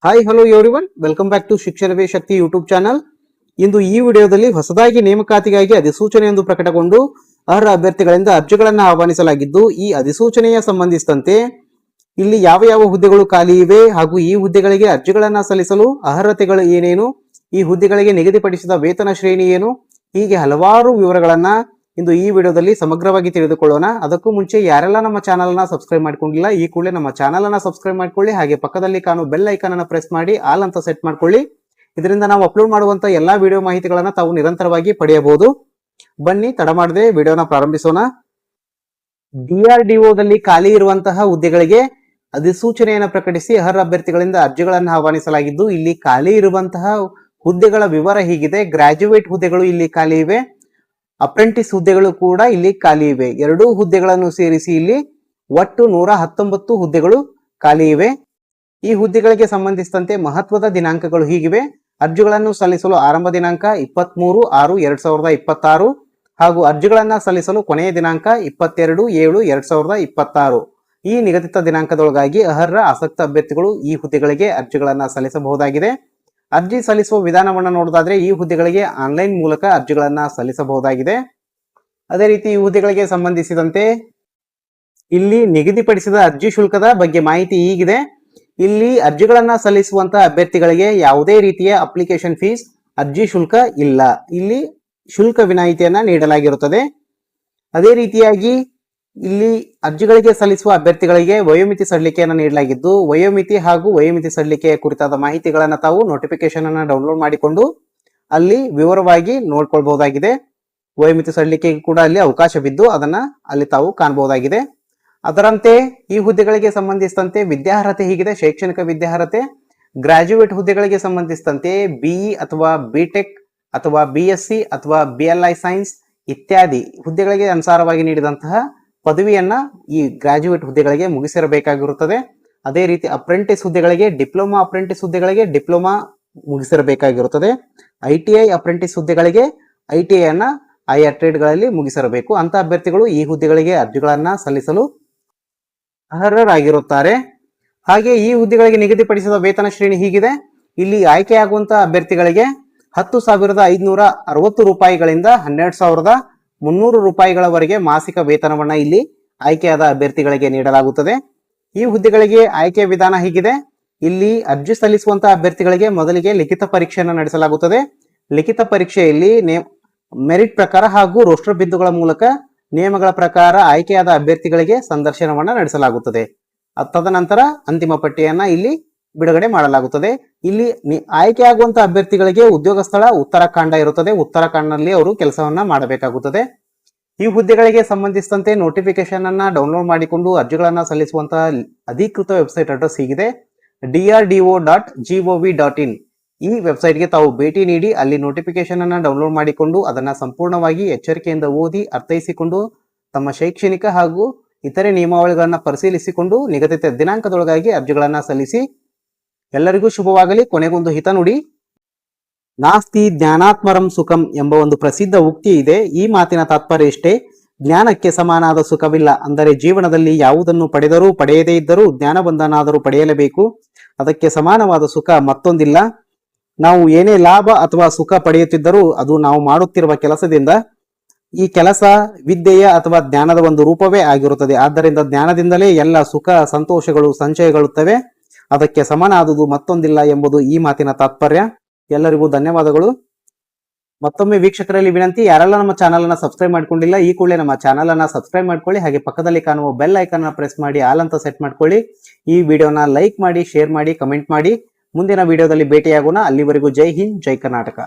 Hi hello everyone, welcome back to ಶಿಕ್ಷಣವೇ Shakti YouTube channel. ಇಂದು ಈ ವಿಡಿಯೋದಲ್ಲಿ ಹೊಸದಾಗಿ ನೇಮಕಾತಿಗಾಗಿ ಅಧಿಸೂಚನೆಯೊಂದು ಪ್ರಕಟಗೊಂಡು ಅರ್ಹ ಅಭ್ಯರ್ಥಿಗಳಿಂದ ಅರ್ಜಿಗಳನ್ನು ಆಹ್ವಾನಿಸಲಾಗಿದ್ದು, ಈ ಅಧಿಸೂಚನೆಯ ಸಂಬಂಧಿಸಿದಂತೆ ಇಲ್ಲಿ ಯಾವ ಯಾವ ಹುದ್ದೆಗಳು ಖಾಲಿ ಇವೆ ಹಾಗೂ ಈ ಹುದ್ದೆಗಳಿಗೆ ಅರ್ಜಿಗಳನ್ನ ಸಲ್ಲಿಸಲು ಅರ್ಹತೆಗಳು ಏನೇನು, ಈ ಹುದ್ದೆಗಳಿಗೆ ನಿಗದಿಪಡಿಸಿದ ವೇತನ ಶ್ರೇಣಿ ಏನು, ಹೀಗೆ ಹಲವಾರು ವಿವರಗಳನ್ನ ಇಂದು ಈ ವಿಡಿಯೋದಲ್ಲಿ ಸಮಗ್ರವಾಗಿ ತಿಳಿದುಕೊಳ್ಳೋಣ. ಅದಕ್ಕೂ ಮುಂಚೆ ಯಾರೆಲ್ಲ ನಮ್ಮ ಚಾನಲ್ ಅನ್ನ ಸಬ್ಸ್ಕ್ರೈಬ್ ಮಾಡ್ಕೊಂಡಿಲ್ಲ, ಈ ಕೂಡಲೇ ನಮ್ಮ ಚಾನಲ್ ಅನ್ನ ಸಬ್ಸ್ಕ್ರೈಬ್ ಮಾಡ್ಕೊಳ್ಳಿ. ಹಾಗೆ ಪಕ್ಕದಲ್ಲಿ ಕಾಣುವ ಬೆಲ್ ಐಕಾನ್ ಅನ್ನ ಪ್ರೆಸ್ ಮಾಡಿ ಆಲ್ ಅಂತ ಸೆಟ್ ಮಾಡ್ಕೊಳ್ಳಿ. ಇದರಿಂದ ನಾವು ಅಪ್ಲೋಡ್ ಮಾಡುವಂತ ಎಲ್ಲಾ ವಿಡಿಯೋ ಮಾಹಿತಿಗಳನ್ನ ತಾವು ನಿರಂತರವಾಗಿ ಪಡೆಯಬಹುದು. ಬನ್ನಿ ತಡ ಮಾಡದೆ ವಿಡಿಯೋನ ಪ್ರಾರಂಭಿಸೋಣ. DRDOದಲ್ಲಿ ಖಾಲಿ ಇರುವಂತಹ ಹುದ್ದೆಗಳಿಗೆ ಅಧಿಸೂಚನೆಯನ್ನು ಪ್ರಕಟಿಸಿ ಅರ್ಹ ಅಭ್ಯರ್ಥಿಗಳಿಂದ ಅರ್ಜಿಗಳನ್ನು ಆಹ್ವಾನಿಸಲಾಗಿದ್ದು, ಇಲ್ಲಿ ಖಾಲಿ ಇರುವಂತಹ ಹುದ್ದೆಗಳ ವಿವರ ಹೀಗಿದೆ. ಗ್ರಾಜ್ಯುಯೇಟ್ ಹುದ್ದೆಗಳು ಇಲ್ಲಿ ಖಾಲಿ ಇವೆ, ಅಪ್ರೆಂಟಿಸ್ ಹುದ್ದೆಗಳು ಕೂಡ ಇಲ್ಲಿ ಖಾಲಿ ಇವೆ. ಎರಡೂ ಹುದ್ದೆಗಳನ್ನು ಸೇರಿಸಿ ಇಲ್ಲಿ ಒಟ್ಟು 119 ಹುದ್ದೆಗಳು ಖಾಲಿ ಇವೆ. ಈ ಹುದ್ದೆಗಳಿಗೆ ಸಂಬಂಧಿಸಿದಂತೆ ಮಹತ್ವದ ದಿನಾಂಕಗಳು ಹೀಗಿವೆ. ಅರ್ಜಿಗಳನ್ನು ಸಲ್ಲಿಸಲು ಆರಂಭ ದಿನಾಂಕ 23/6/2026 ಹಾಗೂ ಅರ್ಜಿಗಳನ್ನ ಸಲ್ಲಿಸಲು ಕೊನೆಯ ದಿನಾಂಕ 22/7/2026. ಈ ನಿಗದಿತ ದಿನಾಂಕದೊಳಗಾಗಿ ಅರ್ಹ ಆಸಕ್ತ ಅಭ್ಯರ್ಥಿಗಳು ಈ ಹುದ್ದೆಗಳಿಗೆ ಅರ್ಜಿಗಳನ್ನ ಸಲ್ಲಿಸಬಹುದಾಗಿದೆ. ಅರ್ಜಿ ಸಲ್ಲಿಸುವ ವಿಧಾನವನ್ನು ನೋಡೋದಾದ್ರೆ ಈ ಹುದ್ದೆಗಳಿಗೆ ಆನ್ಲೈನ್ ಮೂಲಕ ಅರ್ಜಿಗಳನ್ನ ಸಲ್ಲಿಸಬಹುದಾಗಿದೆ. ಅದೇ ರೀತಿ ಈ ಹುದ್ದೆಗಳಿಗೆ ಸಂಬಂಧಿಸಿದಂತೆ ಇಲ್ಲಿ ನಿಗದಿಪಡಿಸಿದ ಅರ್ಜಿ ಶುಲ್ಕದ ಬಗ್ಗೆ ಮಾಹಿತಿ ಹೀಗಿದೆ. ಇಲ್ಲಿ ಅರ್ಜಿಗಳನ್ನ ಸಲ್ಲಿಸುವಂತಹ ಅಭ್ಯರ್ಥಿಗಳಿಗೆ ಯಾವುದೇ ರೀತಿಯ ಅಪ್ಲಿಕೇಶನ್ ಫೀಸ್, ಅರ್ಜಿ ಶುಲ್ಕ ಇಲ್ಲ. ಇಲ್ಲಿ ಶುಲ್ಕ ವಿನಾಯಿತಿಯನ್ನ ನೀಡಲಾಗಿರುತ್ತದೆ. ಅದೇ ರೀತಿಯಾಗಿ ಇಲ್ಲಿ ಅರ್ಜಿಗಳಿಗೆ ಸಲ್ಲಿಸುವ ಅಭ್ಯರ್ಥಿಗಳಿಗೆ ವಯೋಮಿತಿ ಸಡಿಲಿಕೆಯನ್ನು ನೀಡಲಾಗಿದ್ದು, ವಯೋಮಿತಿ ಹಾಗೂ ವಯೋಮಿತಿ ಸಡಿಲಿಕೆಯ ಕುರಿತಾದ ಮಾಹಿತಿಗಳನ್ನ ತಾವು ನೋಟಿಫಿಕೇಶನ್ ಅನ್ನ ಡೌನ್ಲೋಡ್ ಮಾಡಿಕೊಂಡು ಅಲ್ಲಿ ವಿವರವಾಗಿ ನೋಡ್ಕೊಳ್ಬಹುದಾಗಿದೆ. ವಯೋಮಿತಿ ಸಡಿಲಿಕೆಗೆ ಕೂಡ ಅಲ್ಲಿ ಅವಕಾಶವಿದ್ದು ಅದನ್ನ ಅಲ್ಲಿ ತಾವು ಕಾಣಬಹುದಾಗಿದೆ. ಅದರಂತೆ ಈ ಹುದ್ದೆಗಳಿಗೆ ಸಂಬಂಧಿಸಿದಂತೆ ವಿದ್ಯಾರ್ಹತೆ ಹೀಗಿದೆ. ಶೈಕ್ಷಣಿಕ ವಿದ್ಯಾರ್ಹತೆ ಗ್ರಾಜ್ಯುಯೇಟ್ ಹುದ್ದೆಗಳಿಗೆ ಸಂಬಂಧಿಸಿದಂತೆ BE ಅಥವಾ BTech ಅಥವಾ BSc ಅಥವಾ BLI ಸೈನ್ಸ್ ಇತ್ಯಾದಿ ಹುದ್ದೆಗಳಿಗೆ ಅನುಸಾರವಾಗಿ ನೀಡಿದಂತಹ ಪದವಿಯನ್ನ ಈ ಗ್ರಾಜ್ಯುಯೇಟ್ ಹುದ್ದೆಗಳಿಗೆ ಮುಗಿಸಿರಬೇಕಾಗಿರುತ್ತದೆ. ಅದೇ ರೀತಿ ಅಪ್ರೆಂಟಿಸ್ ಹುದ್ದೆಗಳಿಗೆ ಡಿಪ್ಲೊಮಾ ಅಪ್ರೆಂಟಿಸ್ ಹುದ್ದೆಗಳಿಗೆ ಡಿಪ್ಲೊಮಾ ಮುಗಿಸಿರಬೇಕಾಗಿರುತ್ತದೆ. ITI ಅಪ್ರೆಂಟಿಸ್ ಹುದ್ದೆಗಳಿಗೆ ITI ಅನ್ನ ಆಯಾ ಟ್ರೇಡ್ಗಳಲ್ಲಿ ಮುಗಿಸಿರಬೇಕು. ಅಂತ ಅಭ್ಯರ್ಥಿಗಳು ಈ ಹುದ್ದೆಗಳಿಗೆ ಅರ್ಜಿಗಳನ್ನ ಸಲ್ಲಿಸಲು ಅರ್ಹರಾಗಿರುತ್ತಾರೆ. ಹಾಗೆ ಈ ಹುದ್ದೆಗಳಿಗೆ ನಿಗದಿಪಡಿಸಿದ ವೇತನ ಶ್ರೇಣಿ ಹೀಗಿದೆ. ಇಲ್ಲಿ ಆಯ್ಕೆಯಾಗುವಂತಹ ಅಭ್ಯರ್ಥಿಗಳಿಗೆ 10,560 ರೂಪಾಯಿಗಳಿಂದ 12,300 ರೂಪಾಯಿಗಳವರೆಗೆ ಮಾಸಿಕ ವೇತನವನ್ನ ಇಲ್ಲಿ ಆಯ್ಕೆಯಾದ ಅಭ್ಯರ್ಥಿಗಳಿಗೆ ನೀಡಲಾಗುತ್ತದೆ. ಈ ಹುದ್ದೆಗಳಿಗೆ ಆಯ್ಕೆಯ ವಿಧಾನ ಹೀಗಿದೆ. ಇಲ್ಲಿ ಅರ್ಜಿ ಸಲ್ಲಿಸುವಂತಹ ಅಭ್ಯರ್ಥಿಗಳಿಗೆ ಮೊದಲಿಗೆ ಲಿಖಿತ ಪರೀಕ್ಷೆಯನ್ನು ನಡೆಸಲಾಗುತ್ತದೆ. ಲಿಖಿತ ಪರೀಕ್ಷೆಯಲ್ಲಿ ಮೆರಿಟ್ ಪ್ರಕಾರ ಹಾಗೂ ರೋಸ್ಟರ್ ಬಿಂದುಗಳ ಮೂಲಕ ನಿಯಮಗಳ ಪ್ರಕಾರ ಆಯ್ಕೆಯಾದ ಅಭ್ಯರ್ಥಿಗಳಿಗೆ ಸಂದರ್ಶನವನ್ನ ನಡೆಸಲಾಗುತ್ತದೆ. ತದನಂತರ ಅಂತಿಮ ಪಟ್ಟಿಯನ್ನ ಇಲ್ಲಿ ಬಿಡುಗಡೆ ಮಾಡಲಾಗುತ್ತದೆ. ಇಲ್ಲಿ ಆಯ್ಕೆಯಾಗುವಂತಹ ಅಭ್ಯರ್ಥಿಗಳಿಗೆ ಉದ್ಯೋಗ ಸ್ಥಳ ಉತ್ತರಾಖಂಡ ಇರುತ್ತದೆ. ಉತ್ತರಾಖಂಡ್ನಲ್ಲಿ ಅವರು ಕೆಲಸವನ್ನ ಮಾಡಬೇಕಾಗುತ್ತದೆ. ಈ ಹುದ್ದೆಗಳಿಗೆ ಸಂಬಂಧಿಸಿದಂತೆ ನೋಟಿಫಿಕೇಶನ್ ಅನ್ನ ಡೌನ್ಲೋಡ್ ಮಾಡಿಕೊಂಡು ಅರ್ಜಿಗಳನ್ನ ಸಲ್ಲಿಸುವಂತಹ ಅಧಿಕೃತ ವೆಬ್ಸೈಟ್ ಅಡ್ರೆಸ್ ಹೀಗಿದೆ. drdo.gov.in. ಈ ವೆಬ್ಸೈಟ್ಗೆ ತಾವು ಭೇಟಿ ನೀಡಿ ಅಲ್ಲಿ ನೋಟಿಫಿಕೇಶನ್ ಅನ್ನ ಡೌನ್ಲೋಡ್ ಮಾಡಿಕೊಂಡು ಅದನ್ನ ಸಂಪೂರ್ಣವಾಗಿ ಎಚ್ಚರಿಕೆಯಿಂದ ಓದಿ ಅರ್ಥೈಸಿಕೊಂಡು ತಮ್ಮ ಶೈಕ್ಷಣಿಕ ಹಾಗೂ ಇತರೆ ನಿಯಮಾವಳಿಗಳನ್ನ ಪರಿಶೀಲಿಸಿಕೊಂಡು ನಿಗದಿತ ದಿನಾಂಕದೊಳಗಾಗಿ ಅರ್ಜಿಗಳನ್ನ ಸಲ್ಲಿಸಿ. ಎಲ್ಲರಿಗೂ ಶುಭವಾಗಲಿ. ಕೊನೆಗೊಂದು ಹಿತನುಡಿ, ನಾಸ್ತಿ ಜ್ಞಾನಾತ್ಮರಂ ಸುಖಂ ಎಂಬ ಒಂದು ಪ್ರಸಿದ್ಧ ಉಕ್ತಿ ಇದೆ. ಈ ಮಾತಿನ ತಾತ್ಪರ್ಯ ಇಷ್ಟೇ: ಜ್ಞಾನಕ್ಕೆ ಸಮಾನಾದ ಸುಖವಿಲ್ಲ. ಅಂದರೆ ಜೀವನದಲ್ಲಿ ಯಾವುದನ್ನು ಪಡೆದರೂ ಪಡೆಯದೇ ಇದ್ದರೂ ಜ್ಞಾನಬಂಧನಾದರೂ ಪಡೆಯಲೇಬೇಕು. ಅದಕ್ಕೆ ಸಮಾನವಾದ ಸುಖ ಮತ್ತೊಂದಿಲ್ಲ. ನಾವು ಏನೇ ಲಾಭ ಅಥವಾ ಸುಖ ಪಡೆಯುತ್ತಿದ್ದರೂ ಅದು ನಾವು ಮಾಡುತ್ತಿರುವ ಕೆಲಸದಿಂದ. ಈ ಕೆಲಸ ವಿದ್ಯೆಯ ಅಥವಾ ಜ್ಞಾನದ ಒಂದು ರೂಪವೇ ಆಗಿರುತ್ತದೆ. ಆದ್ದರಿಂದ ಜ್ಞಾನದಿಂದಲೇ ಎಲ್ಲ ಸುಖ ಸಂತೋಷಗಳು ಸಂಚಯಗೊಳ್ಳುತ್ತವೆ. ಅದಕ್ಕೆ ಸಮನಾದುದು ಮತ್ತೊಂದಿಲ್ಲ ಎಂಬುದು ಈ ಮಾತಿನ ತಾತ್ಪರ್ಯ. ಎಲ್ಲರಿಗೂ ಧನ್ಯವಾದಗಳು. ಮತ್ತೊಮ್ಮೆ ವೀಕ್ಷಕರಲ್ಲಿ ವಿನಂತಿ, ಯಾರೆಲ್ಲ ನಮ್ಮ ಚಾನಲ್ ಅನ್ನ ಸಬ್ಸ್ಕ್ರೈಬ್ ಮಾಡ್ಕೊಂಡಿಲ್ಲ ಈ ಕೂಡಲೇ ನಮ್ಮ ಚಾನಲ್ ಅನ್ನ ಸಬ್ಸ್ಕ್ರೈಬ್ ಮಾಡ್ಕೊಳ್ಳಿ. ಹಾಗೆ ಪಕ್ಕದಲ್ಲಿ ಕಾಣುವ ಬೆಲ್ ಐಕಾನ್ ಅನ್ನ ಪ್ರೆಸ್ ಮಾಡಿ ಆಲ್ ಅಂತ ಸೆಟ್ ಮಾಡ್ಕೊಳ್ಳಿ. ಈ ವಿಡಿಯೋನ ಲೈಕ್ ಮಾಡಿ, ಶೇರ್ ಮಾಡಿ, ಕಮೆಂಟ್ ಮಾಡಿ. ಮುಂದಿನ ವಿಡಿಯೋದಲ್ಲಿ ಭೇಟಿಯಾಗೋಣ. ಅಲ್ಲಿವರೆಗೂ ಜೈ ಹಿಂದ್, ಜೈ ಕರ್ನಾಟಕ.